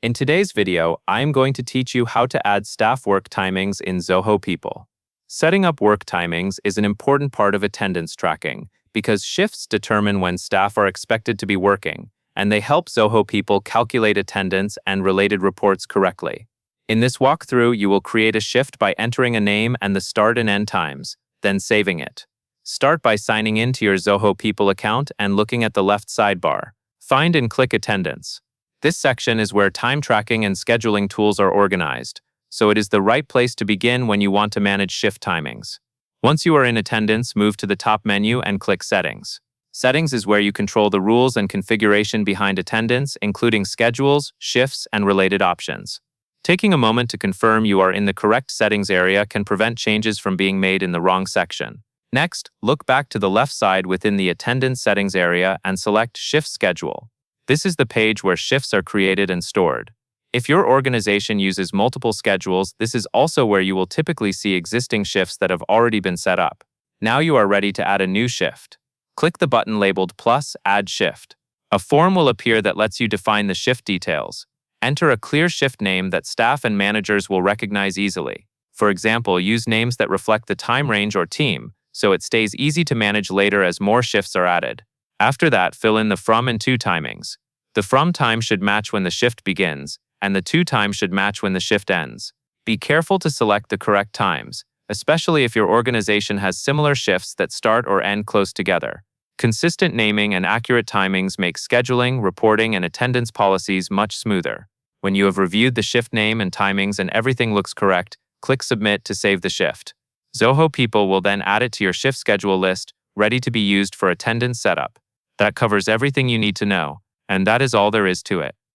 In today's video, I'm going to teach you how to add staff work timings in Zoho People. Setting up work timings is an important part of attendance tracking because shifts determine when staff are expected to be working, and they help Zoho People calculate attendance and related reports correctly. In this walkthrough, you will create a shift by entering a name and the start and end times, then saving it. Start by signing in to your Zoho People account and looking at the left sidebar. Find and click Attendance. This section is where time tracking and scheduling tools are organized, so it is the right place to begin when you want to manage shift timings. Once you are in attendance, move to the top menu and click Settings. Settings is where you control the rules and configuration behind attendance, including schedules, shifts, and related options. Taking a moment to confirm you are in the correct settings area can prevent changes from being made in the wrong section. Next, look back to the left side within the attendance settings area and select Shift Schedule. This is the page where shifts are created and stored. If your organization uses multiple schedules, this is also where you will typically see existing shifts that have already been set up. Now you are ready to add a new shift. Click the button labeled Plus Add Shift. A form will appear that lets you define the shift details. Enter a clear shift name that staff and managers will recognize easily. For example, use names that reflect the time range or team, so it stays easy to manage later as more shifts are added. After that, fill in the from and to timings. The from time should match when the shift begins, and the to time should match when the shift ends. Be careful to select the correct times, especially if your organization has similar shifts that start or end close together. Consistent naming and accurate timings make scheduling, reporting, and attendance policies much smoother. When you have reviewed the shift name and timings and everything looks correct, click Submit to save the shift. Zoho People will then add it to your shift schedule list, ready to be used for attendance setup. That covers everything you need to know, and that is all there is to it.